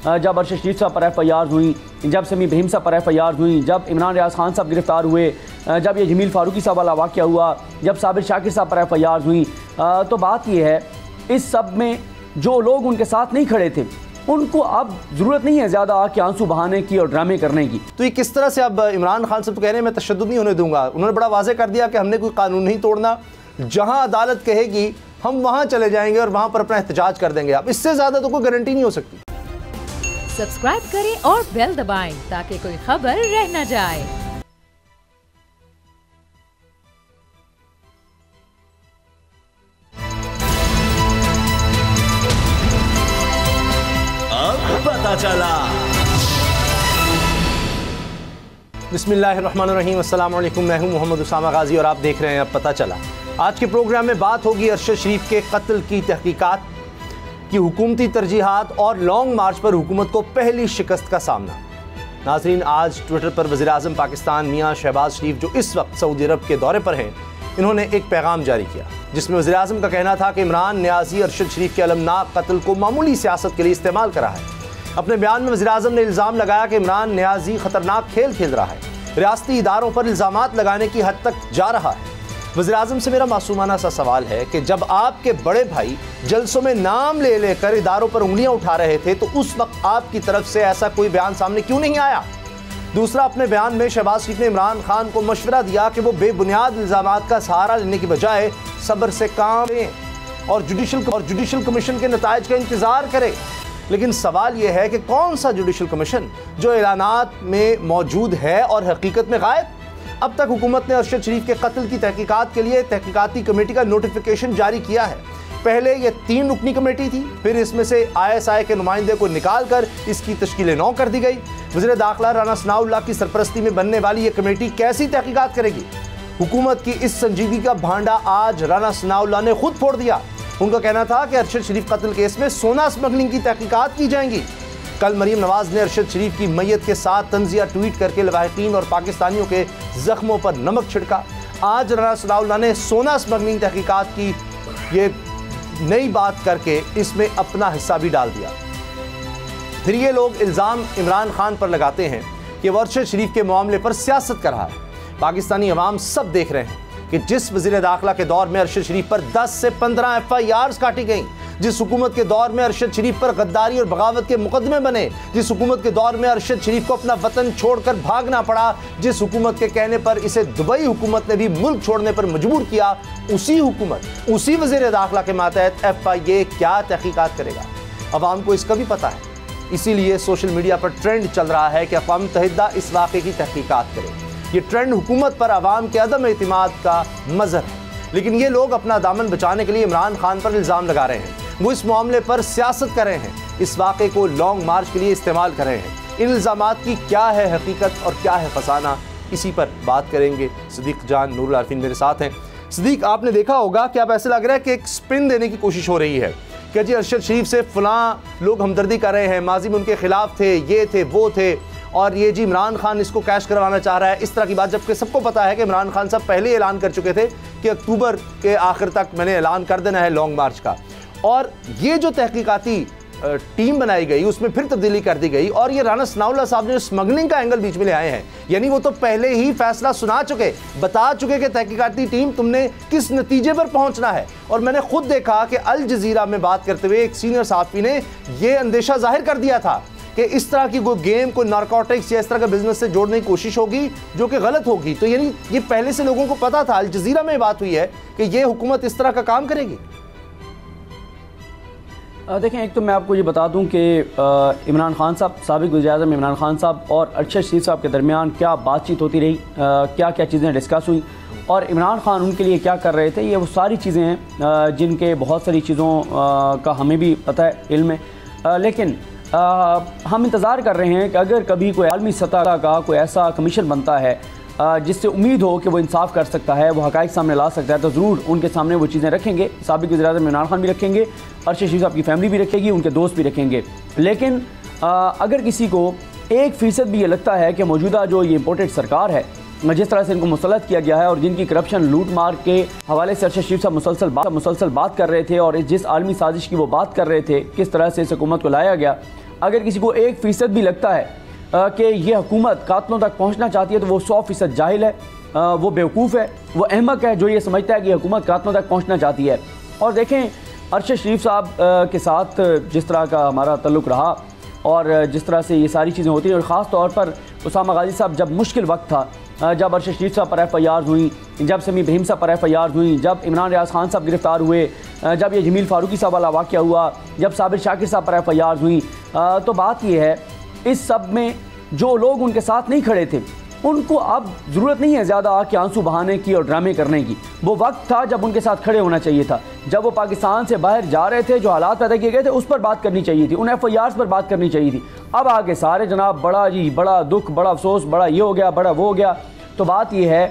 जब अरशद शरीफ साहब पर FIR हुई, जब समी बहीम साहब पर FIR हुई, जब इमरान रियाज खान साहब गिरफ़्तार हुए, जब ये जमील फारूकी साहब वाला वाक़या हुआ, जब साबिर शाकिर साहब पर FIR हुई, तो बात यह है इस सब में जो लोग उनके साथ नहीं खड़े थे उनको अब ज़रूरत नहीं है ज़्यादा आके आंसू बहाने की और ड्रामे करने की। तो ये किस तरह से अब इमरान खान साहब तो कह रहे हैं मैं तशद्दुद नहीं होने दूंगा। उन्होंने बड़ा वाज़ेह कर दिया कि हमने कोई कानून नहीं तोड़ना, जहां अदालत कहेगी हम वहां चले जाएंगे और वहां पर अपना एहतजाज कर देंगे। अब इससे ज़्यादा तो कोई गारंटी नहीं हो सकती। सब्सक्राइब करें और बेल दबाएं ताकि कोई खबर रह न जाए। पता चला। बिस्मिल्लाहिर्रहमानिर्रहीम, अस्सलाम वालेकुम। मैं हूं मोहम्मद उसामा गाजी और आप देख रहे हैं अब पता चला। आज के प्रोग्राम में बात होगी अरशद शरीफ के कत्ल की तहकीकात की हुकूमती तरजीहात और लॉन्ग मार्च पर हुकूमत को पहली शिकस्त का सामना। नाज़रीन, आज ट्विटर पर वज़ीर आज़म पाकिस्तान मियाँ शहबाज शरीफ जो इस वक्त सऊदी अरब के दौरे पर हैं, इन्होंने एक पैगाम जारी किया जिसमें वज़ीर आज़म का कहना था कि इमरान न्याज़ी अरशद शरीफ के अलमनाक कत्ल को मामूली सियासत के लिए इस्तेमाल करा है। अपने बयान में वज़ीर आज़म ने इल्ज़ाम लगाया कि इमरान न्याज़ी ख़तरनाक खेल खेल रहा है, रियासती इदारों पर इल्ज़ामात लगाने की हद तक जा रहा है। वज़ीर आज़म से मेरा मासूमाना सा सवाल है कि जब आपके बड़े भाई जलसों में नाम ले लेकर इदारों पर उंगलियां उठा रहे थे तो उस वक्त आपकी तरफ से ऐसा कोई बयान सामने क्यों नहीं आया? दूसरा, अपने बयान में शहबाज शरीफ ने इमरान खान को मशवरा दिया कि वो बेबुनियाद इल्ज़ामात का सहारा लेने की बजाय सब्र से काम लें और जुडिशल कमीशन के नताइज का इंतज़ार करें। लेकिन सवाल यह है कि कौन सा जुडिशल कमीशन जो ऐलानात में मौजूद है और हकीकत में गायब? अब तक हुकूमत ने अरशद शरीफ के कत्ल की तहकीकात के लिए तहकीकाती कमेटी का नोटिफिकेशन जारी किया है। पहले ये 3 रुकनी कमेटी थी, फिर इसमें से ISI के नुमाइंदे को निकाल कर इसकी तश्कील 9 कर दी गई। वज़ीर दाखिला राना सनाउल्लाह की सरपरस्ती में बनने वाली ये कमेटी कैसी तहकीकात करेगी? हुकूमत की इस संजीदगी का भांडा आज राना सनाउल्लाह ने खुद फोड़ दिया। उनका कहना था कि अरशद शरीफ कत्ल केस में सोना स्मगलिंग की तहकीकात की जाएंगी। कल मरीम नवाज ने अरशद शरीफ की मैयत के साथ तंजिया ट्वीट करके लवाहिकीन और पाकिस्तानियों के जख्मों पर नमक छिड़का। आज राना सनाउल्लाह ने सोना स्मगलिंग तहकीकात की ये नई बात करके इसमें अपना हिस्सा भी डाल दिया। फिर ये लोग इल्ज़ाम इमरान खान पर लगाते हैं कि वह अरशद शरीफ के मामले पर सियासत कर रहा है। पाकिस्तानी अवाम सब देख रहे हैं कि जिस वज़ीर दाखिला के दौर में अरशद शरीफ पर 10 से 15 FIRs काटी गई, जिस हुकूमत के दौर में अरशद शरीफ पर गद्दारी और बगावत के मुकदमे बने, जिस हुकूमत के दौर में अरशद शरीफ को अपना वतन छोड़कर भागना पड़ा, जिस हुकूमत के कहने पर इसे दुबई हुकूमत ने भी मुल्क छोड़ने पर मजबूर किया, उसी हुकूमत, उसी वज़ीर दाखिला के मातहत FIA क्या तहकीकात करेगा? अवाम को इसका भी पता है। इसीलिए सोशल मीडिया पर ट्रेंड चल रहा है कि अक़वाम मुत्तहिदा इस वाक़े की तहकीकात करे। ये ट्रेंड हुकूमत पर अवाम के अदम एतमाद का मज़हर है। लेकिन ये लोग अपना दामन बचाने के लिए इमरान खान पर इल्ज़ाम लगा रहे हैं, वो इस मामले पर सियासत कर रहे हैं, इस वाक़े को लॉन्ग मार्च के लिए इस्तेमाल कर रहे हैं। इन इल्ज़ामात की क्या है हकीकत और क्या है फसाना, इसी पर बात करेंगे। सदीक जान नूरुल आरिफीन मेरे साथ हैं। सदीक, आपने देखा होगा कि अब ऐसे लग रहा है कि एक स्पिन देने की कोशिश हो रही है कि जी अरशद शरीफ से फ़लाँ लोग हमदर्दी कर रहे हैं, माजी में उनके खिलाफ थे, ये थे, वो थे, और ये जी इमरान खान इसको कैश करवाना चाह रहा है, इस तरह की बात। जबकि सबको पता है कि इमरान खान साहब पहले ऐलान कर चुके थे कि अक्टूबर के आखिर तक मैंने ऐलान कर देना है लॉन्ग मार्च का। और ये जो तहकीकाती टीम बनाई गई उसमें फिर तब्दीली कर दी गई और ये राना सनाउल्लाह साहब ने स्मगलिंग का एंगल बीच में ले आए हैं। यानी वो तो पहले ही फैसला सुना चुके, बता चुके कि तहकीकाती टीम तुमने किस नतीजे पर पहुंचना है। और मैंने खुद देखा कि अल जजीरा में बात करते हुए एक सीनियर सहाफ़ी ने यह अंदेशा जाहिर कर दिया था कि इस तरह की कोई गेम को नारकोटिक्स या इस तरह का बिजनेस से जोड़ने की कोशिश होगी जो कि गलत होगी। तो यानी ये पहले से लोगों को पता था, अल जजीरा में बात हुई है कि ये हुकूमत इस तरह का काम करेगी। देखें, एक तो मैं आपको ये बता दूं कि इमरान खान साहब, साबिक वज़ीर-ए-आज़म इमरान खान साहब और अरशद शरीफ साहब के दरमियान क्या बातचीत होती रही, क्या क्या चीज़ें डिस्कस हुई और इमरान खान उनके लिए क्या कर रहे थे, ये वो सारी चीज़ें हैं जिनके बहुत सारी चीज़ों का हमें भी पता है, इल्म है। लेकिन हम इंतज़ार कर रहे हैं कि अगर कभी कोई आलमी सतह का कोई ऐसा कमीशन बनता है जिससे उम्मीद हो कि वो इंसाफ कर सकता है, वो हक़ाइक़ सामने ला सकता है, तो ज़रूर उनके सामने वो चीज़ें रखेंगे। साबिक़ वज़ीर-ए-आज़म इमरान खान भी रखेंगे, अरशद शरीफ साहब की फैमिली भी रखेगी, उनके दोस्त भी रखेंगे। लेकिन अगर किसी को 1% भी ये लगता है कि मौजूदा जो ये इम्पोर्टेड सरकार है, जिस तरह से इनको मुसल्लत किया गया है और जिनकी करप्शन लूट मार के हवाले से अरशद शरीफ साहब मुसलसल बात कर रहे थे और जिस आलमी साजिश की वो बात कर रहे थे, किस तरह से इस हुकूमत को लाया गया, अगर किसी को 1% भी लगता है कि ये हुकूमत कातलों तक पहुँचना चाहती है तो वो 100% जाहिल है, वो बेवकूफ़ है, वो अहमक है जो ये समझता है कि हुकूमत कातलों तक पहुँचना चाहती है। और देखें अरशद शरीफ साहब के साथ जिस तरह का हमारा तल्लुक़ रहा और जिस तरह से ये सारी चीज़ें होती हैं, और ख़ास तौर पर उसामा गाजी साहब जब मुश्किल वक्त था, जब अरशद शरीफ साहब पर FIR हुई, जब समी इब्राहिम साहब पर FIR हुई, जब इमरान रियाज खान साहब गिरफ़्तार हुए, जब ये जमील फ़ारूकी साहब वाला वाक़या हुआ, जब साबिर शाकिर साहब पर FIR हुई, तो बात ये है इस सब में जो लोग उनके साथ नहीं खड़े थे उनको अब ज़रूरत नहीं है ज़्यादा आके आंसू बहाने की और ड्रामे करने की। वो वक्त था जब उनके साथ खड़े होना चाहिए था, जब वो पाकिस्तान से बाहर जा रहे थे, जो हालात पैदा किए गए थे उस पर बात करनी चाहिए थी, उन FIRs पर बात करनी चाहिए थी। अब आगे सारे जनाब बड़ा जी बड़ा दुख, बड़ा अफसोस, बड़ा ये हो गया, बड़ा वो हो गया। तो बात यह है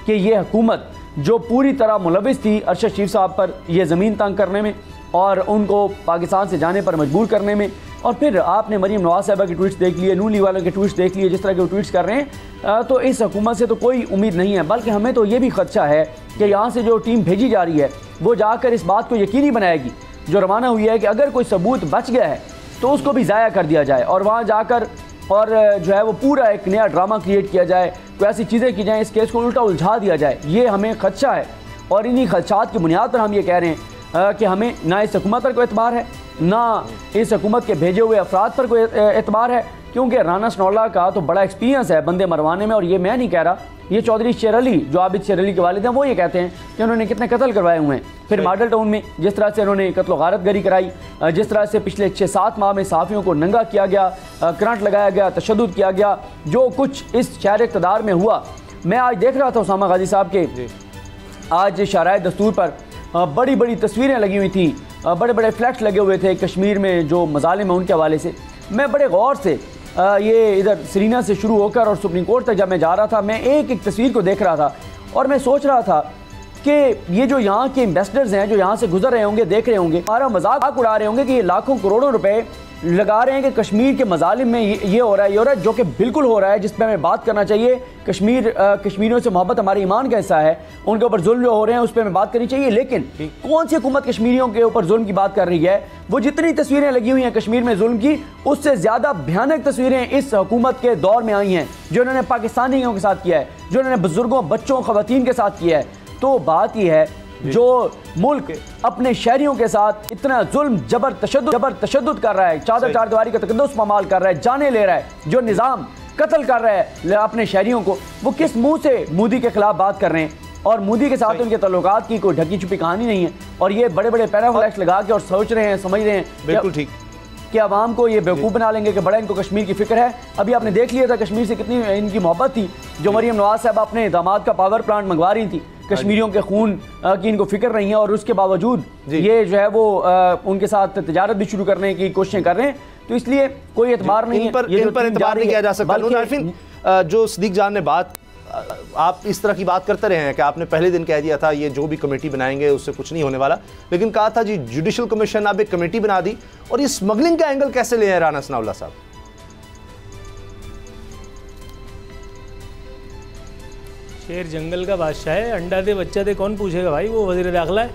कि ये हुकूमत जो पूरी तरह मुलविस थी अरशद शरीफ साहब पर यह ज़मीन तंग करने में और उनको पाकिस्तान से जाने पर मजबूर करने में, और फिर आपने मरीम नवाज साहबा के ट्वीट्स देख लिए, नून लीग वालों के ट्वीट्स देख लिए, जिस तरह के वो ट्वीट्स कर रहे हैं, तो इस हुकूमत से तो कोई उम्मीद नहीं है। बल्कि हमें तो ये भी खदशा है कि यहाँ से जो टीम भेजी जा रही है वो जाकर इस बात को यकीनी बनाएगी जो रवाना हुई है कि अगर कोई सबूत बच गया है तो उसको भी ज़ाया कर दिया जाए और वहाँ जाकर और जो है वो पूरा एक नया ड्रामा क्रिएट किया जाए, कोई ऐसी चीज़ें की जाएँ, इस केस को उल्टा उलझा दिया जाए। ये हमें खदशा है और इन्हीं खदशात की बुनियाद पर हम ये कह रहे हैं कि हमें ना इस हुकूमत पर कोई एतबार है, ना इस हुकूमत के भेजे हुए अफराद पर कोई एतबार है, क्योंकि राना सनाउल्लाह का तो बड़ा एक्सपीरियंस है बंदे मरवाने में। और ये मैं नहीं कह रहा, ये चौधरी शेर अली जो आबिद शेर अली के वालिद हैं वो ये कहते हैं कि उन्होंने कितने कत्ल करवाए हुए हैं। फिर मॉडल टाउन में जिस तरह से उन्होंने कत्ल गारत गरी कराई, जिस तरह से पिछले 6-7 माह में सहाफ़ियों को नंगा किया गया, करंट लगाया गया, तशद्दुद किया गया, जो कुछ इस शहर इक़्तिदार में हुआ। मैं आज देख रहा था उसामा गाजी साहब के आज शाराए दस्तूर पर बड़ी बड़ी तस्वीरें लगी हुई थी, बड़े बड़े फ्लैक्स लगे हुए थे कश्मीर में जो मजालिम है उनके हवाले से। मैं बड़े गौर से ये इधर श्रीनगर से शुरू होकर और सुप्रीम कोर्ट तक जब मैं जा रहा था, मैं एक एक तस्वीर को देख रहा था और मैं सोच रहा था कि ये जो यहाँ के इन्वेस्टर्स हैं जो यहाँ से गुजर रहे होंगे, देख रहे होंगे, हमारा मजाक उड़ा रहे होंगे कि ये लाखों करोड़ों रुपए लगा रहे हैं कि कश्मीर के मजालिम में ये हो रहा है, ये हो रहा है, जो कि बिल्कुल हो रहा है, जिस पर हमें बात करना चाहिए। कश्मीरियों से मोहब्बत हमारे ईमान का हिस्सा है, उनके ऊपर जुल्म जो हो रहे हैं उस पर हमें बात करनी चाहिए। लेकिन कौन सी हुकूमत कश्मीरियों के ऊपर जुल्म की बात कर रही है? वो जितनी तस्वीरें लगी हुई हैं कश्मीर में जुल्म की, उससे ज़्यादा भयानक तस्वीरें इस हुकूमत के दौर में आई हैं जो उन्होंने पाकिस्तानियों के साथ किया है, जो उन्होंने बुजुर्गों, बच्चों, ख़वातीन के साथ किया है। तो बात यह है जो मुल्क अपने शहरियों के साथ इतना जुल्म जबर तशद्दुद कर रहा है, चादर चारदीवारी का तकद्दुस पामाल कर रहा है, जाने ले रहा है, जो निज़ाम कत्ल कर रहा है अपने शहरियों को, वो किस मुंह से मोदी के खिलाफ बात कर रहे हैं? और मोदी के साथ उनके तल्लुकात की कोई ढकी छुपी कहानी नहीं है। और ये बड़े बड़े पैराफ्लैक्स लगा के और सोच रहे हैं, समझ रहे हैं बिल्कुल ठीक कि आवाम को ये बेवकूफ़ बना लेंगे कि बड़ा इनको कश्मीर की फिक्र है। अभी आपने देख लिया था कश्मीर से कितनी इनकी मोहब्बत थी, जो मरीम नवाज साहब अपने दामाद का पावर प्लांट मंगवा रही थी, कश्मीरियों के खून की इनको फिक्र नहीं है, और उसके बावजूद ये जो है वो उनके साथ तजारत भी शुरू करने की कोशिशें कर रहे हैं। तो इसलिए कोई एतबार नहीं है, इन पर एतबार नहीं किया जा सकता। जो सदीक जान ने बात, आप इस तरह की बात करते रहे हैं कि आपने पहले दिन कह दिया था ये जो भी कमेटी बनाएंगे उससे कुछ नहीं होने वाला, लेकिन कहा था जी जुडिशल कमीशन, आप एक कमेटी बना दी, और ये स्मगलिंग का एंगल कैसे ले आए राना सनाउल्लाह साहब? शेर जंगल का बादशाह है, अंडा दे बच्चा दे कौन पूछेगा भाई, वो वज़ीर दाखिला है।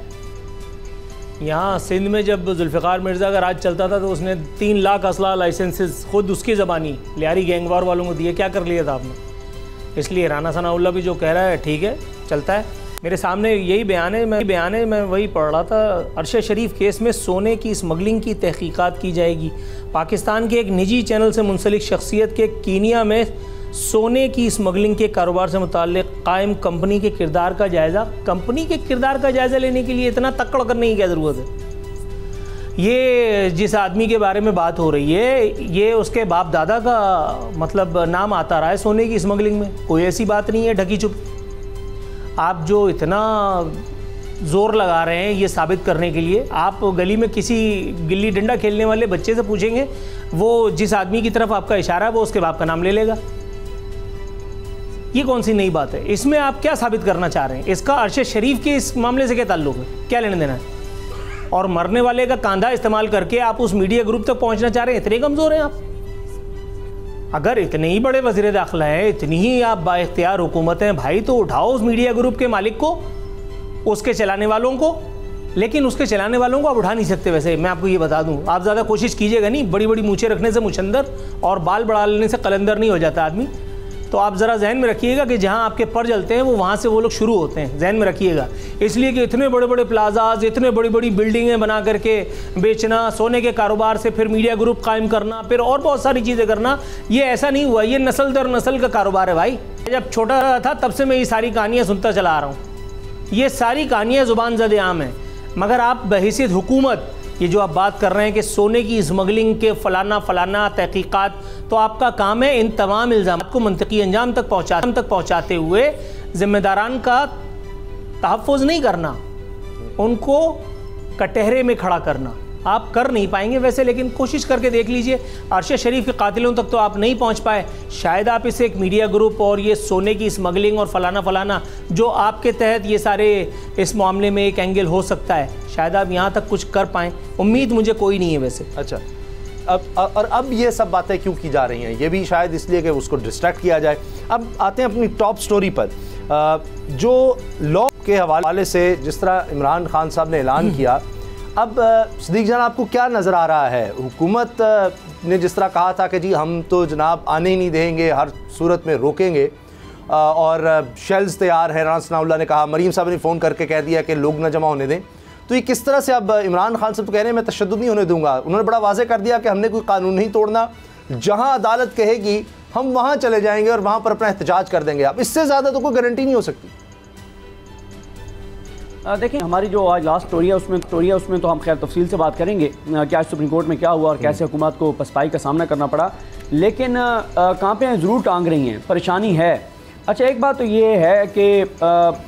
यहाँ सिंध में जब जुल्फ़िकार मिर्ज़ा का राज चलता था तो उसने 3 लाख असला लाइसेंसेस खुद उसकी ज़बानी लियारी गैंगवार वालों को दिए। क्या कर लिया था आपने? इसलिए राना सनाउल्लाह भी जो कह रहा है ठीक है, चलता है। मेरे सामने यही बयान है, मैं वही पढ़ रहा था। अरशद शरीफ केस में सोने की स्मगलिंग की तहकीकात की जाएगी। पाकिस्तान के एक निजी चैनल से मुंसलिक शख्सियत के कीनिया में सोने की स्मगलिंग के कारोबार से मुताल्लिक कायम कंपनी के किरदार का जायज़ा। कंपनी के किरदार का जायज़ा लेने के लिए इतना तक्कड़ करने की क्या ज़रूरत है? ये जिस आदमी के बारे में बात हो रही है, ये उसके बाप दादा का मतलब नाम आता रहा है सोने की स्मगलिंग में। कोई ऐसी बात नहीं है ढकी छुप। आप जो इतना ज़ोर लगा रहे हैं ये साबित करने के लिए, आप गली में किसी गिल्ली डंडा खेलने वाले बच्चे से पूछेंगे, वो जिस आदमी की तरफ आपका इशारा है वो उसके बाप का नाम ले लेगा। ये कौन सी नई बात है? इसमें आप क्या साबित करना चाह रहे हैं? इसका अरशद शरीफ के इस मामले से क्या ताल्लुक है? क्या लेने देना है? और मरने वाले का कांधा इस्तेमाल करके आप उस मीडिया ग्रुप तक पहुंचना चाह रहे हैं? इतने कमज़ोर हैं आप? अगर इतने ही बड़े वज़ीर दाखिला हैं, इतनी ही आप बाइख्तियार हुकूमत हैं भाई, तो उठाओ उस मीडिया ग्रुप के मालिक को, उसके चलाने वालों को, लेकिन उसके चलाने वालों को आप उठा नहीं सकते। वैसे मैं आपको ये बता दूं, आप ज़्यादा कोशिश कीजिएगा नहीं, बड़ी बड़ी मूछें रखने से मुछंदर और बाल बढ़ा लेने से कलंदर नहीं हो जाता आदमी। तो आप ज़रा जहन में रखिएगा कि जहाँ आपके पर जलते हैं वो वहाँ से वो लोग शुरू होते हैं, जहन में रखिएगा। इसलिए कि इतने बड़े बड़े प्लाजाज, इतने बड़ी बड़ी बिल्डिंगें बना करके बेचना, सोने के कारोबार से फिर मीडिया ग्रुप कायम करना, फिर और बहुत सारी चीज़ें करना, ये ऐसा नहीं हुआ, ये नस्ल दर नस्ल का कारोबार है भाई। जब छोटा था तब से मैं ये सारी कहानियाँ सुनता चला आ रहा हूँ। ये सारी कहानियाँ ज़ुबान ज़द आम हैं। मगर आप बहैसियत हुकूमत ये जो आप बात कर रहे हैं कि सोने की स्मगलिंग के फलाना तहकीकात, तो आपका काम है इन तमाम इल्ज़ाम को मंतकी अंजाम तक पहुँचाते हुए ज़िम्मेदारान का तहफ़्फ़ुज़ नहीं करना, उनको कटहरे में खड़ा करना। आप कर नहीं पाएंगे वैसे, लेकिन कोशिश करके देख लीजिए। अरशद शरीफ के कातिलों तक तो आप नहीं पहुंच पाए, शायद आप इसे एक मीडिया ग्रुप और ये सोने की स्मगलिंग और फलाना जो आपके तहत ये सारे इस मामले में एक एंगल हो सकता है, शायद आप यहाँ तक कुछ कर पाएँ। उम्मीद मुझे कोई नहीं है वैसे। अच्छा, अब ये सब बातें क्यों की जा रही हैं? ये भी शायद इसलिए कि उसको डिस्ट्रैक्ट किया जाए। अब आते हैं अपनी टॉप स्टोरी पर, जो लॉ के हवाले से जिस तरह इमरान खान साहब ने ऐलान किया। अब सिद्दीक जान, आपको क्या नज़र आ रहा है? हुकूमत ने जिस तरह कहा था कि जी हम तो जनाब आने ही नहीं देंगे, हर सूरत में रोकेंगे, और शेल्स तैयार है, राना सनाउल्लाह ने कहा, मरीम साहब ने फ़ोन करके कह दिया कि लोग न जमा होने दें। तो ये किस तरह से अब इमरान खान साहब तो कह रहे हैं मैं तशद्दुद नहीं होने दूंगा। उन्होंने बड़ा वाज़ेह कर दिया कि हमने कोई कानून नहीं तोड़ना, जहाँ अदालत कहेगी हम वहाँ चले जाएंगे और वहाँ पर अपना एहतजाज कर देंगे। अब इससे ज़्यादा तो कोई गारंटी नहीं हो सकती। देखिए, हमारी जो आज लास्ट स्टोरी है उसमें तो हम खैर तफसील से बात करेंगे कि आज सुप्रीम कोर्ट में क्या हुआ और कैसे हुकूमत को पसपाई का सामना करना पड़ा। लेकिन कांपे ज़रूर टांग रही हैं, परेशानी है। अच्छा, एक बात तो ये है कि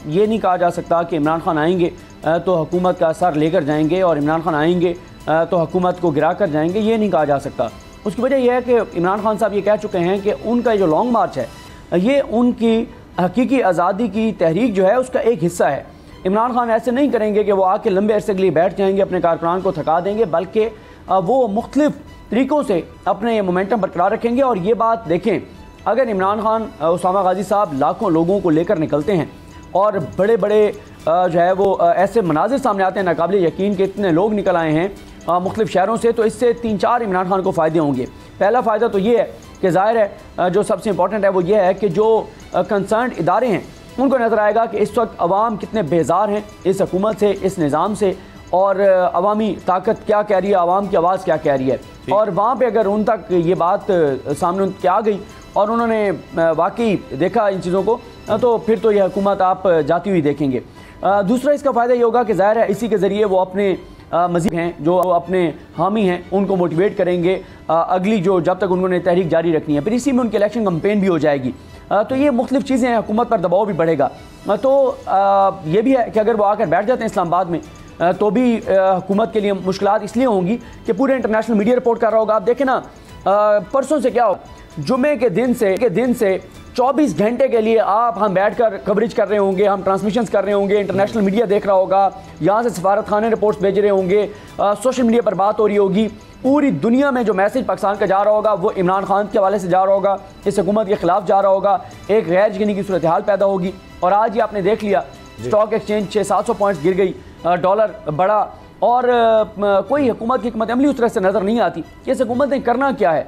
ये नहीं कहा जा सकता कि इमरान खान आएंगे तो हुकूमत का असर लेकर जाएंगे और इमरान खान आएंगे तो हुकूमत को गिरा कर जाएंगे, ये नहीं कहा जा सकता। उसकी वजह यह है कि इमरान खान साहब ये कह चुके हैं कि उनका जो लॉन्ग मार्च है ये उनकी हकीकी आज़ादी की तहरीक जो है उसका एक हिस्सा है। इमरान खान ऐसे नहीं करेंगे कि वो आके लंबे अरसे के लिए बैठ जाएंगे, अपने कारकुनान को थका देंगे, बल्कि वो मुख्तलिफ तरीक़ों से अपने मोमेंटम बरकरार रखेंगे। और ये बात देखें, अगर इमरान खान उसामा गाजी साहब लाखों लोगों को लेकर निकलते हैं और बड़े बड़े जो है वो ऐसे मनाजिर सामने आते हैं नाकाबिल यकीन के इतने लोग निकल आए हैं मुख्तलिफ शहरों से, तो इससे 3-4 इमरान खान को फ़ायदे होंगे। पहला फ़ायदा तो ये है कि ज़ाहिर है जो सबसे इंपॉर्टेंट है वो ये है कि जो कंसर्न इदारे हैं उनको नज़र आएगा कि इस वक्त अवाम कितने बेजार हैं इस हुकूमत से, इस निज़ाम से, और अवामी ताकत क्या कह रही है, अवाम की आवाज़ क्या कह रही है। और वहाँ पे अगर उन तक ये बात सामने उनके आ गई और उन्होंने वाकई देखा इन चीज़ों को, तो फिर तो यह हुकूमत आप जाती हुई देखेंगे। दूसरा इसका फ़ायदा ये होगा कि ज़ाहिर है इसी के ज़रिए वो अपने मज़ीद हैं जो अपने हामी हैं उनको मोटिवेट करेंगे अगली जो जब तक उन्होंने तहरीक जारी रखनी है, फिर इसी में उनकी इलेक्शन कैंपेन भी हो जाएगी। तो ये मुख्तलिफ चीज़ें हैं, हुकूमत पर दबाव भी बढ़ेगा। तो ये भी है कि अगर वो आकर बैठ जाते हैं इस्लामाबाद में तो भी हुकूमत के लिए मुश्किलात इसलिए होंगी कि पूरे इंटरनेशनल मीडिया रिपोर्ट कर रहा होगा। आप देखें ना, परसों से क्या हो, जुमे के दिन से 24 घंटे के लिए हम बैठकर कवरेज कर रहे होंगे, हम ट्रांसमिशंस कर रहे होंगे, इंटरनेशनल मीडिया देख रहा होगा, यहाँ से सफारत खाने रिपोर्ट्स भेज रहे होंगे, सोशल मीडिया पर बात हो रही होगी, पूरी दुनिया में जो मैसेज पाकिस्तान का जा रहा होगा वो इमरान खान के हवाले से जा रहा होगा, इस हुकूमत के खिलाफ जा रहा होगा, एक गैर यकीनी की सूरत हाल पैदा होगी। और आज ही आपने देख लिया स्टॉक एक्सचेंज 600-700 पॉइंट्स गिर गई, डॉलर बढ़ा, और कोई हुकूमत की हिकमत अमली उस तरह से नज़र नहीं आती कि इस हुकूमत ने करना क्या है।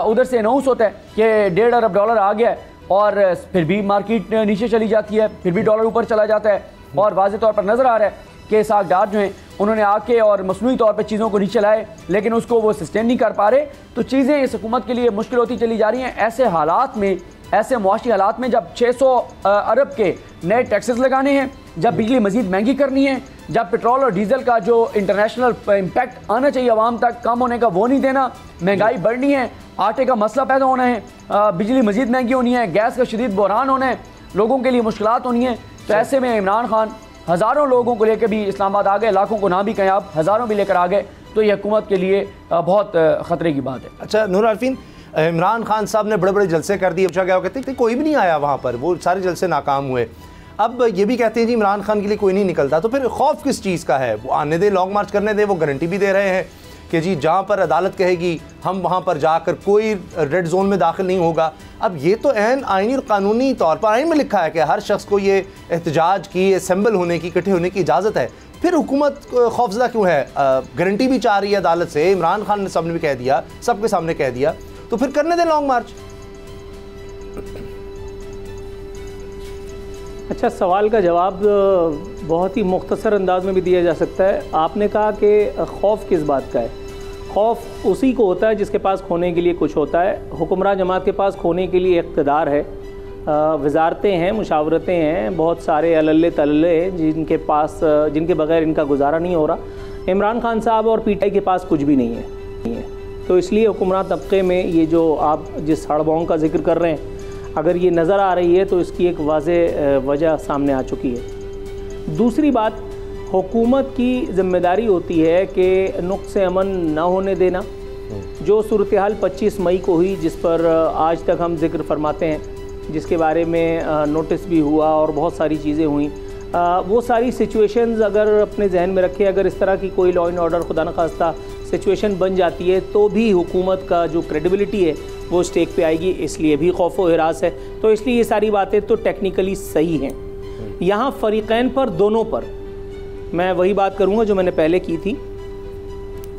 उधर से अनाउंस होता है कि $1.5 अरब डॉलर आ गया है और फिर भी मार्केट नीचे चली जाती है, फिर भी डॉलर ऊपर चला जाता है, और वाज़े तौर पर नज़र आ रहा है कि सागदार जो हैं उन्होंने आके और मसनूई तौर पर चीज़ों को नीचे लाए, लेकिन उसको वो सस्टेन नहीं कर पा रहे। तो चीज़ें इस हुकूमत के लिए मुश्किल होती चली जा रही हैं। ऐसे हालात में, ऐसे मुआशी हालात में जब 600 अरब के नए टैक्सेस लगाने हैं, जब बिजली मज़ीद महंगी करनी है, जब पेट्रोल और डीजल का जो इंटरनेशनल इम्पैक्ट आना चाहिए आवाम तक कम होने का वो नहीं देना, महंगाई बढ़नी है, आटे का मसला पैदा होना है, बिजली मज़ीद महंगी होनी है, गैस का शदीद बहरान होना है, लोगों के लिए मुश्किलात होनी है। तो ऐसे में इमरान खान हज़ारों लोगों को लेकर भी इस्लामाबाद आ गए, लाखों को ना भी कहें आप, हज़ारों भी लेकर आ गए, तो ये हुकूमत के लिए बहुत ख़तरे की बात है। अच्छा नूर आरफीन, इमरान खान साहब ने बड़े बड़े जलसे कर दिए, पूछा गया कहते थे कोई भी नहीं आया वहाँ पर, वो सारे जलसे नाकाम हुए। अब ये भी कहते हैं जी इमरान खान के लिए कोई नहीं निकलता, तो फिर खौफ किस चीज़ का है? वो आने दे, लॉन्ग मार्च करने दे, वो गारंटी भी दे रहे हैं कि जी जहाँ पर अदालत कहेगी हम वहाँ पर जाकर कोई रेड जोन में दाखिल नहीं होगा। अब ये तो ऐन आइनी और कानूनी तौर पर आइन में लिखा है कि हर शख्स को ये एहतजाज की, असेंबल होने की, इकट्ठे होने की इजाज़त है, फिर हुकूमत खौफजदा क्यों है? गारंटी भी चाह रही है अदालत से, इमरान खान ने सामने भी कह दिया, सबके सामने कह दिया, तो फिर करने दें लॉन्ग मार्च। अच्छा, सवाल का जवाब बहुत ही मुख्तसर अंदाज में भी दिया जा सकता है। आपने कहा कि खौफ किस बात का है? खौफ उसी को होता है जिसके पास खोने के लिए कुछ होता है। हुक्मरान जमात के पास खोने के लिए इक़्तिदार है, वजारतें हैं, मुशावरतें हैं, बहुत सारे अलल्ले तल्ले हैं जिनके बगैर इनका गुजारा नहीं हो रहा। इमरान खान साहब और पीटीआई के पास कुछ भी नहीं है। तो इसलिए हुक्मरान तबके में ये जो आप जिस हड़बौं का जिक्र कर रहे हैं, अगर ये नज़र आ रही है तो इसकी एक वाज़ेह वजह सामने आ चुकी है। दूसरी बात, हुकूमत की ज़िम्मेदारी होती है कि नुक्स अमन न होने देना। जो सूरत हाल 25 मई को हुई, जिस पर आज तक हम जिक्र फरमाते हैं, जिसके बारे में नोटिस भी हुआ और बहुत सारी चीज़ें हुई, वो सारी सिचुएशंस अगर अपने जहन में रखें, अगर इस तरह की कोई लॉ एंड ऑर्डर खुदा न खास्ता सिचुएशन बन जाती है तो भी हुकूमत का जो क्रेडिबिलिटी है वो स्टेक पे आएगी। इसलिए भी खौफ व हिरास है। तो इसलिए ये सारी बातें तो टेक्निकली सही हैं। यहाँ फ़रीक़ैन पर, दोनों पर मैं वही बात करूँगा जो मैंने पहले की थी।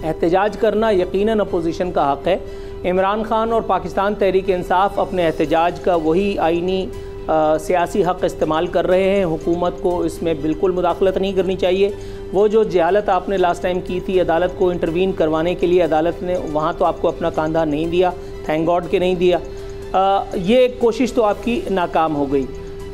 एहतजाज करना यकीनन अपोजिशन का हक़ है। इमरान खान और पाकिस्तान तहरीक इंसाफ अपने एहतजाज का वही आइनी सियासी हक़ इस्तेमाल कर रहे हैं। हुकूमत को इसमें बिल्कुल मुदाखलत नहीं करनी चाहिए। वो जो जहालत आपने लास्ट टाइम की थी अदालत को इंटरवीन करवाने के लिए, अदालत ने वहाँ तो आपको अपना कांधा नहीं दिया, थैंक गॉड के नहीं दिया। ये कोशिश तो आपकी नाकाम हो गई।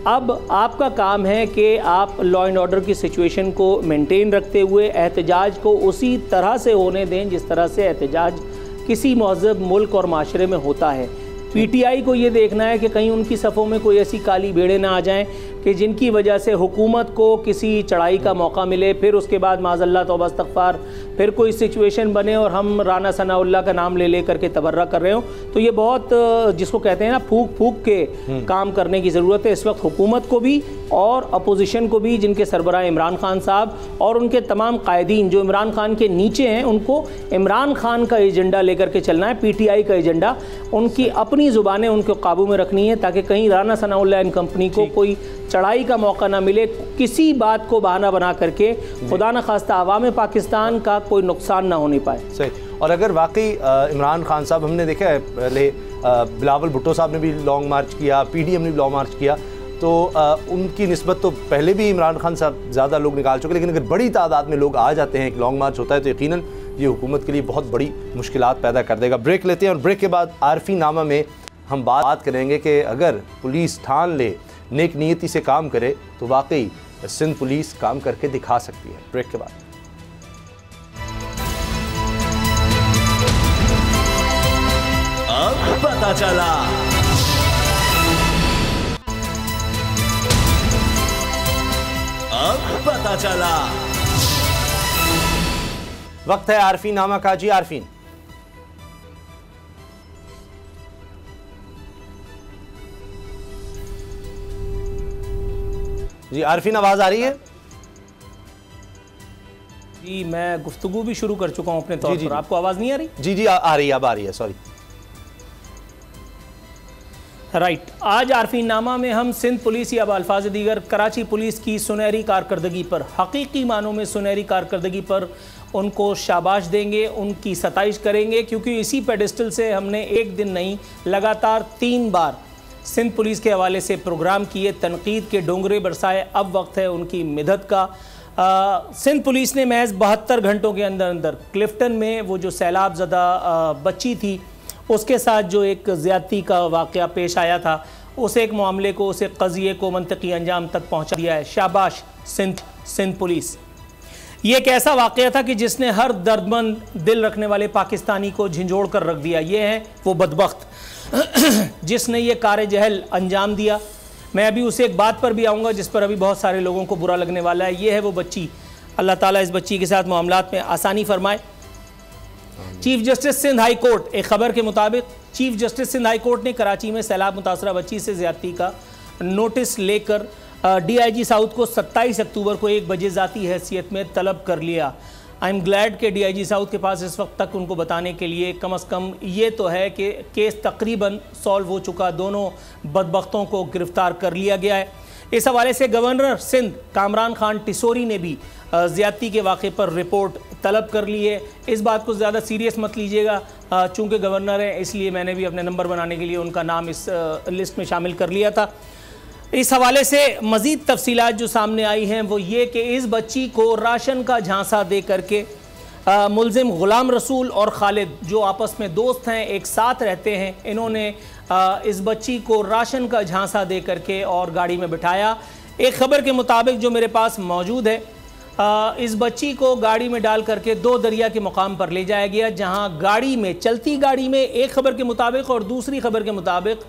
अब आपका काम है कि आप लॉ एंड ऑर्डर की सिचुएशन को मेंटेन रखते हुए एहतजाज को उसी तरह से होने दें जिस तरह से एहतजाज किसी महज़ब मुल्क और माशरे में होता है। पीटीआई को ये देखना है कि कहीं उनकी सफ़ों में कोई ऐसी काली भेड़ें ना आ जाएं कि जिनकी वजह से हुकूमत को किसी चढ़ाई का मौका मिले, फिर उसके बाद माज़अल्लाह तौबा इस्तग़फ़ार, फिर कोई सिचुएशन बने और हम राना सनाउल्लाह का नाम ले करके तबर्रा कर रहे हो। तो ये बहुत, जिसको कहते हैं ना, फूक फूक के काम करने की ज़रूरत है इस वक्त हुकूमत को भी और अपोजिशन को भी, जिनके सरबराह इमरान खान साहब और उनके तमाम कायदीन जो इमरान खान के नीचे हैं, उनको इमरान खान का एजेंडा लेकर के चलना है, पीटीआई का एजेंडा। उनकी अपनी ज़ुबानें उनको काबू में रखनी है ताकि कहीं राना सनाउल्लाह एंड कंपनी को कोई चढ़ाई का मौका ना मिले, किसी बात को बहाना बना करके खुदा न खास्ता अवाम पाकिस्तान का कोई नुकसान ना होने पाए। सही। और अगर वाकई इमरान खान साहब, हमने देखा है पहले बिलावल भुट्टो साहब ने भी लॉन्ग मार्च किया, पीडीएम ने भी लॉन्ग मार्च किया, तो उनकी निस्बत तो पहले भी इमरान खान साहब ज़्यादा लोग निकाल चुके, लेकिन अगर बड़ी तादाद में लोग आ जाते हैं, एक लॉन्ग मार्च होता है, तो यकीनन ये हुकूमत के लिए बहुत बड़ी मुश्किलात पैदा कर देगा। ब्रेक लेते हैं और ब्रेक के बाद आरफी नामा में हम बात करेंगे कि अगर पुलिस ठान ले, नेक नीयती से काम करे, तो वाकई सिंध पुलिस काम करके दिखा सकती है। ब्रेक के बाद अब पता चला। अब पता चला। वक्त है आरफीन नामा का। जी आरफीन। जी आरफीन, आवाज आ रही है? जी, मैं गुफ्तगू भी शुरू कर चुका हूं अपने तौर पर। आपको आवाज नहीं आ रही? जी जी आ रही है, अब आ रही है, सॉरी। राइट। आज आरफीन नामा में हम सिंध पुलिस या अल्फाज दीगर कराची पुलिस की सुनहरी कारकर्दगी पर, हकीकी मानों में सुनहरी कारकर्दगी पर उनको शाबाश देंगे, उनकी सताइश करेंगे, क्योंकि इसी पेडिस्टल से हमने एक दिन नहीं लगातार 3 बार सिंध पुलिस के हवाले से प्रोग्राम किए, तनकीद के डोंगरे बरसाए। अब वक्त है उनकी मिदत का। सिंध पुलिस ने महज 72 घंटों के अंदर अंदर क्लिफ्टन में वो जो सैलाब ज़दा बच्ची थी उसके साथ जो एक ज़्यादती का वाक़या पेश आया था, उस एक मामले को, उस एक क़ज़िये को मंतकी अंजाम तक पहुँचा दिया है। शाबाश सिंध पुलिस। ये एक ऐसा वाक़या था कि जिसने हर दर्दमंद दिल रखने वाले पाकिस्तानी को झंझोड़ कर रख दिया। ये है वो बदबख्त जिसने ये कार जहल अंजाम दिया। मैं अभी उस एक बात पर भी आऊँगा जिस पर अभी बहुत सारे लोगों को बुरा लगने वाला है। ये है वो बच्ची। अल्लाह ताला इस बच्ची के साथ मामलात में आसानी फरमाए। Chief justice Sindh high court, एक खबर के मुताबिक chief justice Sindh high court ने कराची में सैलाब मुतासरा बच्ची से ज़्यादती का नोटिस लेकर DIG साउथ को 27 अक्टूबर को 1 बजे ज़ाती हैसियत में तलब कर लिया। आई एम ग्लैड कि DIG साउथ के पास इस वक्त तक उनको बताने के लिए कम अज़ कम ये तो है कि केस तकरीबन सॉल्व हो चुका, दोनों बदबख्तों को गिरफ़्तार कर लिया गया है। इस हवाले से गवर्नर सिंध कामरान खान टिसोरी ने भी ज़्यादती के वाक़े पर रिपोर्ट तलब कर ली है। इस बात को ज़्यादा सीरियस मत लीजिएगा, चूँकि गवर्नर है इसलिए मैंने भी अपने नंबर बनाने के लिए उनका नाम इस लिस्ट में शामिल कर लिया था। इस हवाले से मज़ीद तफसीलात जो सामने आई हैं वो ये कि इस बच्ची को राशन का झांसा दे करके मुलजिम ग़ुलाम रसूल और खालिद जो आपस में दोस्त हैं, एक साथ रहते हैं, इन्होंने इस बच्ची को राशन का झांसा दे करके और गाड़ी में बिठाया। एक ख़बर के मुताबिक जो मेरे पास मौजूद है, इस बच्ची को गाड़ी में डाल करके दो दरिया के मुकाम पर ले जाया गया, जहां गाड़ी में, चलती गाड़ी में एक ख़बर के मुताबिक और दूसरी ख़बर के मुताबिक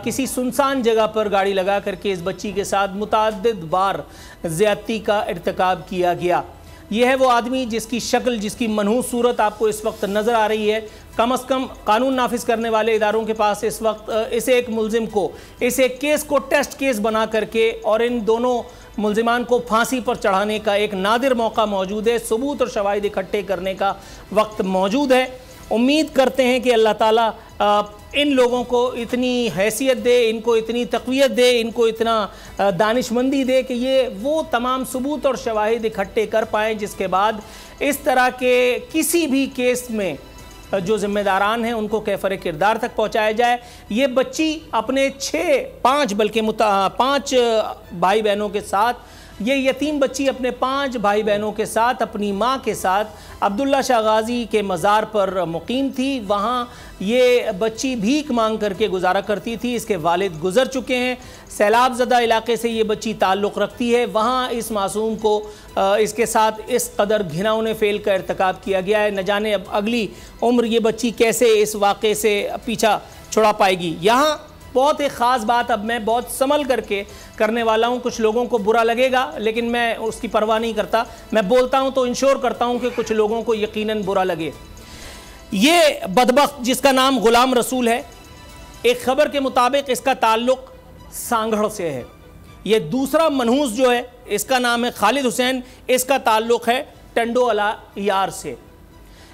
किसी सुनसान जगह पर गाड़ी लगा करके इस बच्ची के साथ मुतअद्दिद बार ज़्यादती का इर्तिकाब किया गया। यह है वो आदमी जिसकी शक्ल, जिसकी मनहूस सूरत आपको इस वक्त नज़र आ रही है। कम अज़ कम कानून नाफिज करने वाले इदारों के पास इस वक्त इस एक मुलजिम को, इस एक केस को टेस्ट केस बना करके और इन दोनों मुलजिमान को फांसी पर चढ़ाने का एक नादिर मौका मौजूद है। सबूत और शवाहिद इकट्ठे करने का वक्त मौजूद है। उम्मीद करते हैं कि अल्लाह ताला इन लोगों को इतनी हैसियत दे, इनको इतनी तक़वियत दे, इनको इतना दानिशमंदी दे कि ये वो तमाम सबूत और शवाहिद इकट्ठे कर पाएँ जिसके बाद इस तरह के किसी भी केस में जो ज़िम्मेदारान हैं उनको कैफ़र किरदार तक पहुँचाया जाए। ये बच्ची अपने 5 बल्कि 5 भाई बहनों के साथ, ये यतीम बच्ची अपने 5 भाई बहनों के साथ, अपनी माँ के साथ अब्दुल्ला शाह गाज़ी के मज़ार पर मुकीम थी। वहाँ ये बच्ची भीख मांग करके गुजारा करती थी। इसके वालिद गुज़र चुके हैं। सैलाब ज़दा इलाके से ये बच्ची ताल्लुक़ रखती है। वहाँ इस मासूम को इसके साथ इस कदर घिनौने फ़ेल का इर्तिकाब किया गया है। न जाने अब अगली उम्र ये बच्ची कैसे इस वाक़े से पीछा छुड़ा पाएगी। यहाँ बहुत एक ख़ास बात अब मैं बहुत संभल करके करने वाला हूँ। कुछ लोगों को बुरा लगेगा लेकिन मैं उसकी परवाह नहीं करता। मैं बोलता हूँ तो इंश्योर करता हूँ कि कुछ लोगों को यकीनन बुरा लगे। ये बदबख्त जिसका नाम ग़ुलाम रसूल है, एक ख़बर के मुताबिक इसका ताल्लुक़ सांगढ़ से है। ये दूसरा मनहूस जो है इसका नाम है खालिद हुसैन, इसका ताल्लुक़ है टंडोअला यार से।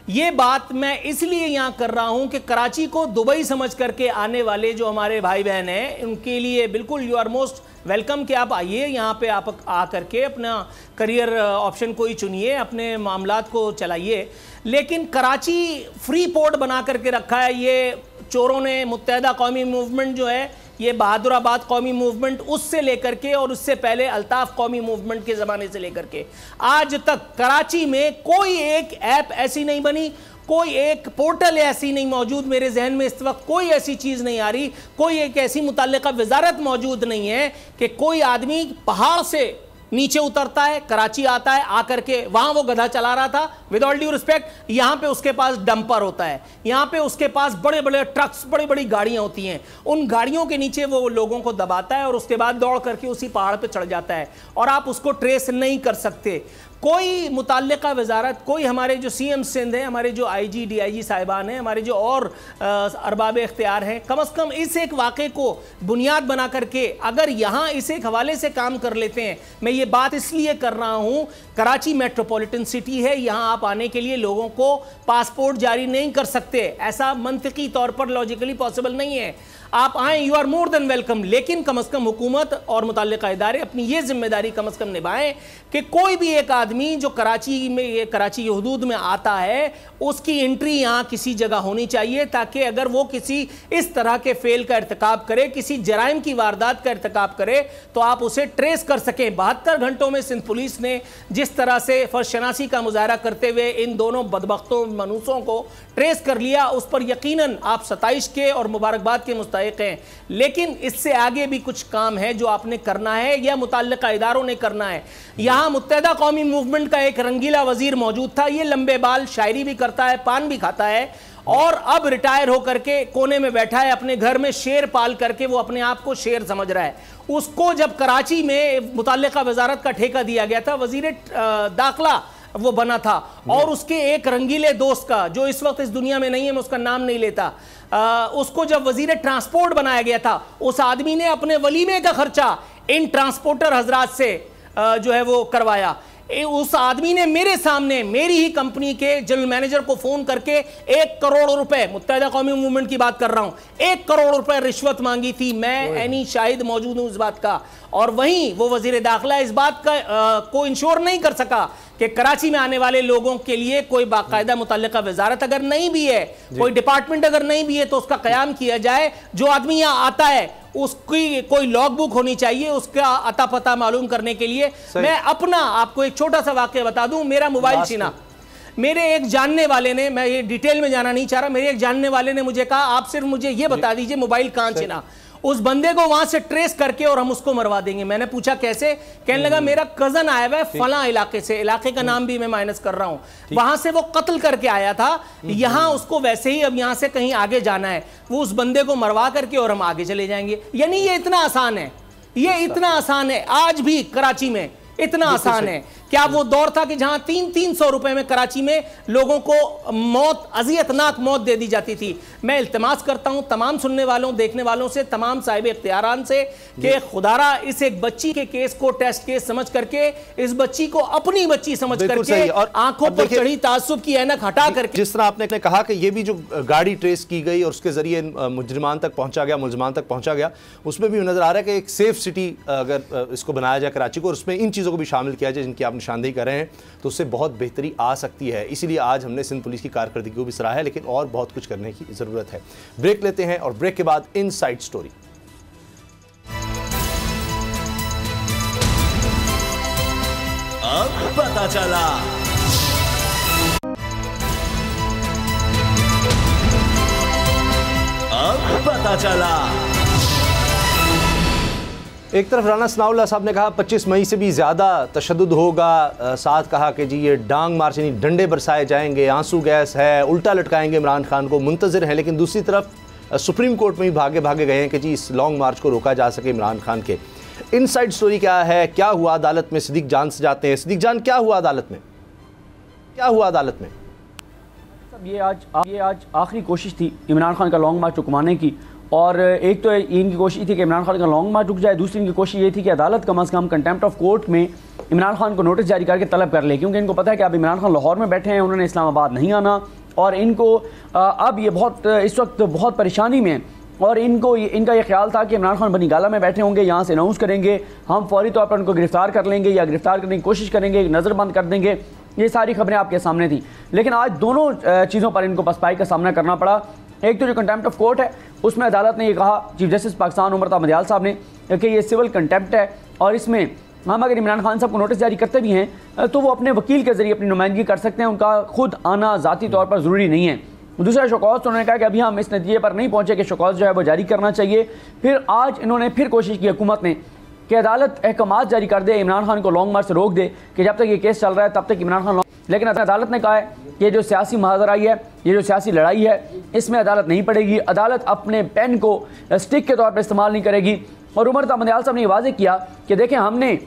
ये बात मैं इसलिए यहाँ कर रहा हूँ कि कराची को दुबई समझ करके आने वाले जो हमारे भाई बहन हैं उनके लिए बिल्कुल यू आर मोस्ट वेलकम कि आप आइए यहाँ पे, आप आ करके अपना करियर ऑप्शन कोई चुनिए, अपने मामलात को चलाइए। लेकिन कराची फ्री पोर्ट बना करके रखा है ये चोरों ने। मुत्तहिदा कौमी मूवमेंट जो है, ये बहादुराबाद कौमी मूवमेंट, उससे लेकर के और उससे पहले अल्ताफ़ कौमी मूवमेंट के ज़माने से लेकर के आज तक कराची में कोई एक ऐप ऐसी नहीं बनी, कोई एक पोर्टल ऐसी नहीं मौजूद। मेरे जहन में इस वक्त कोई ऐसी चीज़ नहीं आ रही, कोई एक ऐसी मुतल्लिका वजारत मौजूद नहीं है कि कोई आदमी पहाड़ से नीचे उतरता है, कराची आता है, आकर के वहां वो गधा चला रहा था, विद ऑल ड्यू रिस्पेक्ट, यहां पे उसके पास डंपर होता है, यहां पे उसके पास बड़े बड़े ट्रक्स, बड़ी बड़ी गाड़ियां होती हैं, उन गाड़ियों के नीचे वो लोगों को दबाता है और उसके बाद दौड़ करके उसी पहाड़ पे चढ़ जाता है और आप उसको ट्रेस नहीं कर सकते। कोई मुतल्लिका वजारत, कोई हमारे जो CM सिंध हैं, हमारे जो IG DIG साहिबान हैं, हमारे जो और अरबाब इख्तियार हैं, कम अज़ कम इस एक वाक़े को बुनियाद बना करके अगर यहाँ इस एक हवाले से काम कर लेते हैं। मैं ये बात इसलिए कर रहा हूँ, कराची मेट्रोपॉलिटन सिटी है, यहाँ आप आने के लिए लोगों को पासपोर्ट जारी नहीं कर सकते, ऐसा मंतकी तौर पर लॉजिकली पॉसिबल नहीं है। आप आएँ, you are more than welcome, लेकिन कम अज़ कम हुकूमत और मुतल्लिका इदारे अपनी ये जिम्मेदारी कम अज़ कम निभाएं कि कोई भी एक आदमी जो कराची में, कराची की हुदूद में आता है, उसकी एंट्री यहाँ किसी जगह होनी चाहिए ताकि अगर वो किसी इस तरह के फेल का इर्तिकाब करे, किसी जराइम की वारदात का इर्तिकाब करे, तो आप उसे ट्रेस कर सकें। 72 घंटों में सिंध पुलिस ने जिस तरह से फर्शनासी का मुजाहरा करते हुए इन दोनों बदबख्तों मनूसों को ट्रेस कर लिया, उस पर यकीनन आप सताइश के और मुबारकबाद के मुस्तहिक हैं। लेकिन इससे आगे भी कुछ काम है जो आपने करना है या मुतल्लिका इदारों ने करना है। यहाँ मुत्तहिदा कौमी मूवमेंट का एक रंगीला वजीर मौजूद था, ये लंबे बाल, शायरी भी करता है, पान भी खाता है और अब रिटायर होकर के कोने में बैठा है, अपने घर में शेर पाल करके वो अपने आप को शेर समझ रहा है। उसको जब कराची में मुतल्लिका वजारत का ठेका दिया गया था, वजीर दाखिला वो बना था और उसके एक रंगीले दोस्त का, जो इस वक्त इस दुनिया में नहीं है, मैं उसका नाम नहीं लेता, उसको जब वजीर ट्रांसपोर्ट बनाया गया था, उस आदमी ने अपने वलीमे का खर्चा इन ट्रांसपोर्टर हजरात से जो है वो करवाया। उस आदमी ने मेरे सामने मेरी ही कंपनी के जनरल मैनेजर को फोन करके 1 करोड़ रुपए, मुत्तहिदा कौमी मूवमेंट की बात कर रहा हूं, 1 करोड़ रुपए रिश्वत मांगी थी। मैं एनी शाहिद मौजूद हूं इस बात का। और वहीं वो वजीर दाखिला इस बात का को इंश्योर नहीं कर सका कि कराची में आने वाले लोगों के लिए कोई बाकायदा मुतल्लिका वजारत अगर नहीं भी है, कोई डिपार्टमेंट अगर नहीं भी है, तो उसका कयाम किया जाए। जो आदमी यहाँ आता है उसकी कोई लॉग बुक होनी चाहिए उसका अता पता मालूम करने के लिए। मैं अपना आपको एक छोटा सा वाकया बता दूं। मेरा मोबाइल छीना, मेरे एक जानने वाले ने, मैं ये डिटेल में जाना नहीं चाह रहा, मेरे एक जानने वाले ने मुझे कहा आप सिर्फ मुझे ये बता दीजिए मोबाइल कहां छीना, उस बंदे को वहां से ट्रेस करके और हम उसको मरवा देंगे। मैंने पूछा कैसे? कहने लगा मेरा कजन आया हुआ है फला इलाके से, इलाके का नाम भी मैं माइनस कर रहा हूं, वहां से वो कत्ल करके आया था, यहां उसको वैसे ही अब यहां से कहीं आगे जाना है, वो उस बंदे को मरवा करके और हम आगे चले जाएंगे। यानी ये इतना आसान है, ये इतना आसान है, आज भी कराची में इतना आसान है। क्या वो दौर था कि जहां 300 रुपए में कराची में लोगों को मौत, अजियतनाक मौत दे दी जाती थी। मैं इल्तिमास करता हूं तमाम सुनने वालों, देखने वालों से, तमाम साहिब इख्तियारान से कि खुदारा इस एक बच्ची के केस को टेस्ट केस समझ करके, इस बच्ची को अपनी बच्ची समझ करके, आंखों पर चढ़ी तासुब की ऐनक हटा करके, जिस तरह आपने कहा कि ये भी जो गाड़ी ट्रेस की गई और उसके जरिए मुजरिमान तक पहुंचा गया, मुलजमान तक पहुंचा गया, उसमें भी नजर आ रहा है कि एक सेफ सिटी अगर इसको बनाया जाए कराची को और उसमें इन चीज़ों को भी शामिल किया जाए जिनकी आप निशानदेही कर रहे हैं, तो उससे बहुत बेहतरी आ सकती है। इसीलिए आज हमने सिंध पुलिस की कारकर्दगी को भी सराहा है, लेकिन और बहुत कुछ करने की ज़रूरत है। ब्रेक लेते हैं और ब्रेक के बाद इनसाइड स्टोरी। अब पता चला। अब पता चला। एक तरफ राना सनाउल्लाह साहब ने कहा 25 मई से भी ज़्यादा तशद्दुद होगा, साथ कहा कि जी ये डांग मार्च यानी डंडे बरसाए जाएंगे, आंसू गैस है, उल्टा लटकाएंगे इमरान खान को, मुंतज़िर हैं। लेकिन दूसरी तरफ सुप्रीम कोर्ट में भी भागे भागे गए हैं कि जी इस लॉन्ग मार्च को रोका जा सके इमरान खान के। इनसाइड स्टोरी क्या है, क्या हुआ अदालत में? सिद्दीक जान से जाते हैं। सिद्दीक जान, क्या हुआ अदालत में? क्या हुआ अदालत में? ये आज आखिरी कोशिश थी इमरान खान का लॉन्ग मार्च रुकवाने की। और एक तो इनकी कोशिश थी कि इमरान खान का लॉन्ग मार्च रुक जाए, दूसरी इनकी कोशिश ये थी कि अदालत कम से कम कंटेम्प्ट ऑफ कोर्ट में इमरान खान को नोटिस जारी करके तलब कर ले, क्योंकि इनको पता है कि अब इमरान खान लाहौर में बैठे हैं, उन्होंने इस्लामाबाद नहीं आना और इनको अब ये बहुत इस वक्त बहुत परेशानी में। और इनका ये ख्याल था कि इमरान खान बनी गाला में बैठे होंगे, यहाँ से अनाउंस करेंगे, हम फौरी तौर पर उनको गिरफ्तार कर लेंगे या गिरफ्तार करने की कोशिश करेंगे, नज़रबंद कर देंगे। ये सारी खबरें आपके सामने थी। लेकिन आज दोनों चीज़ों पर इनको पसपाई का सामना करना पड़ा। एक तो जो कंटेम्प्ट ऑफ कोर्ट है उसमें अदालत ने ये कहा, चीफ जस्टिस पाकिस्तान उमर मदियाल साहब ने, कि ये सिविल कंटेम्प्ट है और इसमें हम अगर इमरान खान साहब को नोटिस जारी करते भी हैं तो वो अपने वकील के जरिए अपनी नुमाइंदगी कर सकते हैं, उनका खुद आना ज़ाती तौर पर ज़रूरी नहीं है। दूसरा शोकॉज, उन्होंने कहा कि अभी हम इस नतीजे पर नहीं पहुँचे कि शोकॉज जो है वो जारी करना चाहिए। फिर आज इन्होंने फिर कोशिश की हुकूमत ने कि अदालत अहकामात जारी कर दे, इमरान खान को लॉन्ग मार्च से रोक दे कि जब तक ये केस चल रहा है तब तक इमरान खान। लेकिन अदालत ने कहा है कि ये जो सियासी मुहाजराई है, ये जो सियासी लड़ाई है, इसमें अदालत नहीं पड़ेगी, अदालत अपने पेन को स्टिक के तौर पर इस्तेमाल नहीं करेगी। और उमर मदियाल साहब ने वाज़ेह किया कि देखें, हमने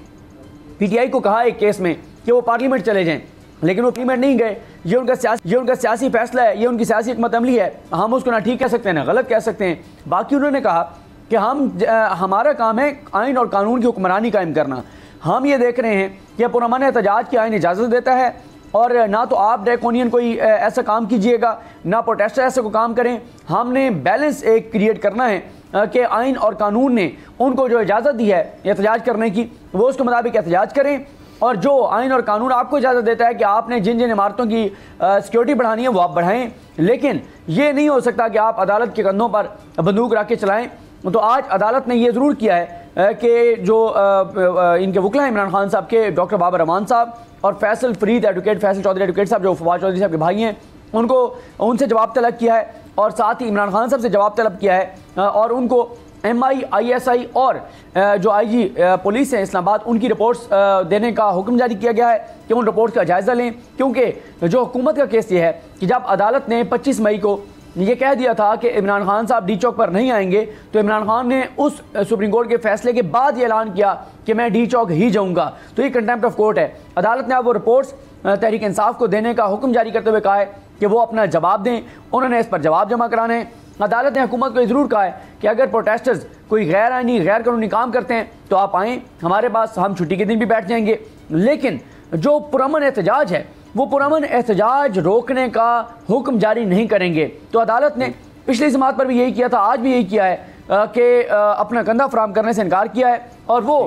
PTI को कहा एक केस में कि वो पार्लियामेंट चले जाएँ, लेकिन वो पार्लियामेंट नहीं गए। ये उनका सियासी फैसला है, ये उनकी सियासी हिकमत अमली है, हम उसको ना ठीक कह सकते हैं ना गलत कह सकते हैं। बाकी उन्होंने कहा कि हमारा काम है आइन और कानून की हुक्मरानी कायम करना। हम ये देख रहे हैं कि पुरअमन एहतजाज की आइन इजाज़त देता है और ना तो आप ड्रैकोनियन कोई ऐसा काम कीजिएगा, ना प्रोटेस्टर ऐसे को काम करें। हमने बैलेंस एक क्रिएट करना है कि आइन और कानून ने उनको जो इजाज़त दी है एहतजाज करने की, वो उसके मुताबिक एहतजाज करें। और जो आइन और कानून आपको इजाज़त देता है कि आपने जिन जिन इमारतों की सिक्योरिटी बढ़ानी है वो आप बढ़ाएं, लेकिन ये नहीं हो सकता कि आप अदालत के कंधों पर बंदूक रख के चलाएँ। तो आज अदालत ने ये ज़रूर किया है कि जो इनके वकील हैं इमरान खान साहब के, डॉक्टर बाबर रहमान साहब और फैसल फरीद एडवोकेट, फैसल चौधरी एडवोकेट साहब जो फवाद चौधरी साहब के भाई हैं, उनसे जवाब तलब किया है और साथ ही इमरान खान साहब से जवाब तलब किया है और उनको MI, ISI और जो IG पुलिस है इस्लामाबाद, उनकी रिपोर्ट्स देने का हुक्म जारी किया गया है कि उन रिपोर्ट्स का जायज़ा लें। क्योंकि जो हुकूमत का केस ये है कि जब अदालत ने 25 मई को ये कह दिया था कि इमरान खान साहब डी चौक पर नहीं आएंगे, तो इमरान खान ने उस सुप्रीम कोर्ट के फैसले के बाद ये ऐलान किया कि मैं डी चौक ही जाऊंगा। तो ये कंटेम्प्ट ऑफ कोर्ट है। अदालत ने अब वो रिपोर्ट्स तहरीक इंसाफ को देने का हुक्म जारी करते हुए कहा है कि वो अपना जवाब दें, उन्होंने इस पर जवाब जमा कराने हैं। अदालत ने हुकूमत को ज़रूर कहा है कि अगर प्रोटेस्टर्स कोई गैर आइनी गैर कानूनी काम करते हैं तो आप आएँ हमारे पास, हम छुट्टी के दिन भी बैठ जाएंगे। लेकिन जो पुरअमन एहतजाज है वो पुरअमन एहतजाज रोकने का हुक्म जारी नहीं करेंगे। तो अदालत ने पिछली समात पर भी यही किया था, आज भी यही किया है कि अपना कंधा फराहम करने से इनकार किया है। और वो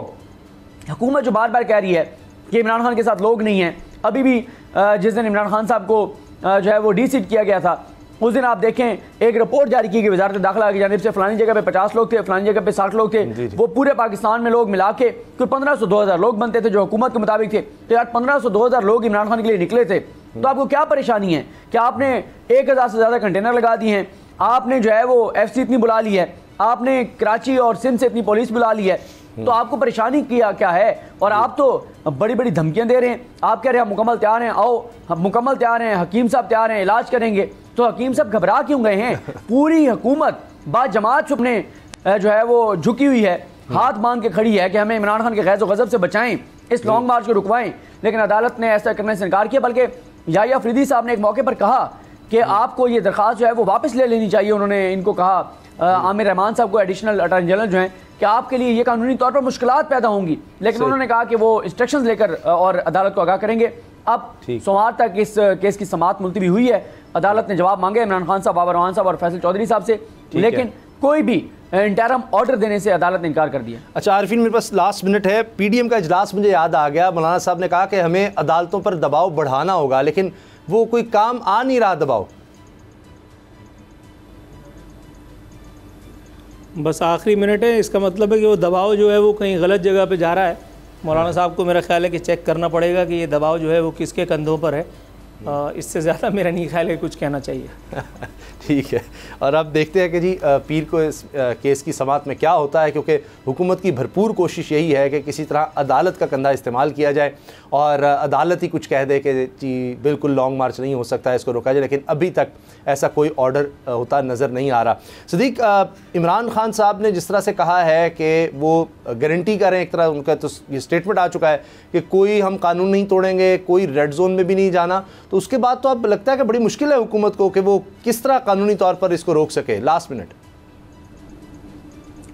हुकूमत जो बार बार कह रही है कि इमरान खान के साथ लोग नहीं हैं, अभी भी जिस दिन इमरान खान साहब को जो है वो डीसीट किया गया था, उस दिन आप देखें एक रिपोर्ट जारी की गई वजारत दाखिला की जानिब से, फलानी जगह पे 50 लोग थे, फलानी जगह पे 60 लोग थे। वो पूरे पाकिस्तान में लोग मिला के कोई 1500-2000 लोग बनते थे जो हुकूमत के मुताबिक थे। तो यार 1500-2000 लोग इमरान खान के लिए निकले थे, तो आपको क्या परेशानी है कि आपने 1000 से ज़्यादा कंटेनर लगा दिए हैं, आपने जो है वो FC इतनी बुला ली है, आपने कराची और सिंध से इतनी पुलिस बुला ली है, तो आपको परेशानी क्या है? और आप तो बड़ी बड़ी धमकियां दे रहे हैं, आप कह रहे हैं हम मुकम्मल तैयार हैं, आओ हम मुकम्मल तैयार हैं, हकीम साहब तैयार हैं, इलाज करेंगे। तो हकीम साहब घबरा क्यों गए हैं? पूरी हुकूमत बाजमात अपने जो है वो झुकी हुई है, हाथ बांध के खड़ी है कि हमें इमरान खान के गैज़ व गज़ब से बचाएं, इस लॉन्ग मार्च को रुकवाएं। लेकिन अदालत ने ऐसा करने से इनकार किया, बल्कि याहिया अफरीदी साहब ने एक मौके पर कहा कि आपको ये दरख्वास्त जो है वो वापस ले लेनी चाहिए। उन्होंने इनको कहा, आमिर रहमान साहब को, एडिशनल अटॉर्नी जनरल जो हैं, कि आपके लिए ये कानूनी तौर पर मुश्किलात पैदा होंगी। लेकिन उन्होंने कहा कि वो इंस्ट्रक्शंस लेकर और अदालत को आगाह करेंगे। अब सोमवार तक इस केस की समाअत मुलतवी हुई है। अदालत ने जवाब मांगे इमरान खान साहब, बाबर रहमान साहब और फैसल चौधरी साहब से, लेकिन कोई भी इंटरम ऑर्डर देने से अदालत ने इनकार कर दिया। अच्छा आरिफीन, मेरे पास लास्ट मिनट है। PDM का इजलास मुझे याद आ गया। मौलाना साहब ने कहा कि हमें अदालतों पर दबाव बढ़ाना होगा, लेकिन वो कोई काम आ नहीं रहा दबाव। बस आखिरी मिनट है, इसका मतलब है कि वो दबाव जो है वो कहीं गलत जगह पे जा रहा है। मौलाना साहब को मेरा ख्याल है कि चेक करना पड़ेगा कि ये दबाव जो है वो किसके कंधों पर है। इससे ज़्यादा मेरा नहीं ख्याल है कुछ कहना चाहिए। ठीक है, और अब देखते हैं कि जी पीर को इस केस की समाअत में क्या होता है, क्योंकि हुकूमत की भरपूर कोशिश यही है कि किसी तरह अदालत का कंधा इस्तेमाल किया जाए और अदालत ही कुछ कह दे कि जी बिल्कुल लॉन्ग मार्च नहीं हो सकता है, इसको रोका जाए। लेकिन अभी तक ऐसा कोई ऑर्डर होता नज़र नहीं आ रहा। सदीक, इमरान खान साहब ने जिस तरह से कहा है कि वो गारंटी करें, एक तरह उनका तो ये स्टेटमेंट आ चुका है कि कोई हम कानून नहीं तोड़ेंगे, कोई रेड जोन में भी नहीं जाना, तो उसके बाद तो अब लगता है कि बड़ी मुश्किल है हुकूमत को कि वो किस तरह कानूनी तौर पर इसको रोक सके। Last minute.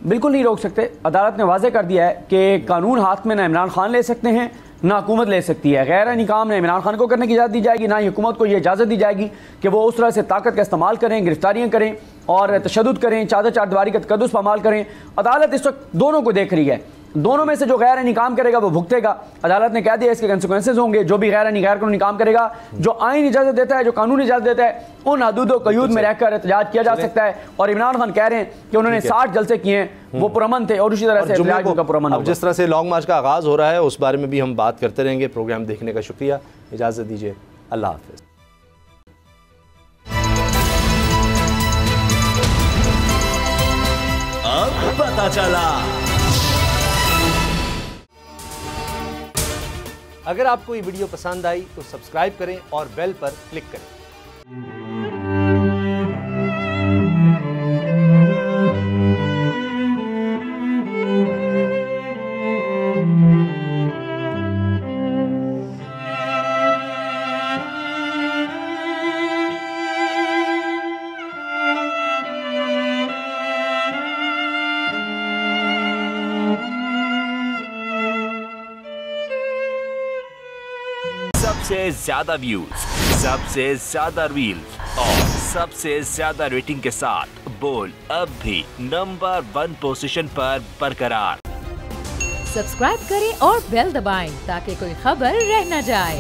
बिल्कुल नहीं रोक सकते। अदालत ने वाज़ेह कर दिया है कि कानून हाथ में ना इमरान खान ले सकते हैं ना हुकूमत ले सकती है। गैर आईनी काम ना इमरान खान को करने की इजाज़त दी जाएगी, ना ही हुकूमत को ये इजाज़त दी जाएगी कि वो उस तरह से ताकत का इस्तेमाल करें, गिरफ्तारियाँ करें और तशद्दुद करें, चादर चारदीवारी का तकद्दुस पामाल करें। अदालत इस वक्त दोनों को देख रही है, दोनों में से जो गैर आईनी काम करेगा वो भुगतेगा। अदालत ने कह दिया इसके कंसिक्वेंसेज होंगे। जो भी गैर आईनी गैर कानूनी काम करेगा, जो आईन इजाज़त देता है, जो कानून इजाज़त देता है, उन हदूद व कयूद में रहकर एहतजाज किया जा सकता है। और इमरान खान कह रहे हैं कि उन्होंने 60 जलसे किए हैं, वो पुरअमन थे और उसी तरह से एहतजाज उनका पुरअमन होगा। जिस तरह से लॉन्ग मार्च का आगाज़ हो रहा है उस बारे में भी हम बात करते रहेंगे। प्रोग्राम देखने का शुक्रिया, इजाज़त दीजिए, अल्लाह हाफ़िज़। अब पता चला। अगर आपको ये वीडियो पसंद आई तो सब्सक्राइब करें और बेल पर क्लिक करें। सबसे ज्यादा व्यूज, सबसे ज्यादा रील्स और सबसे ज्यादा रेटिंग के साथ बोल अब भी नंबर 1 पोजीशन पर बरकरार। सब्सक्राइब करें और बेल दबाएं ताकि कोई खबर रह न जाए।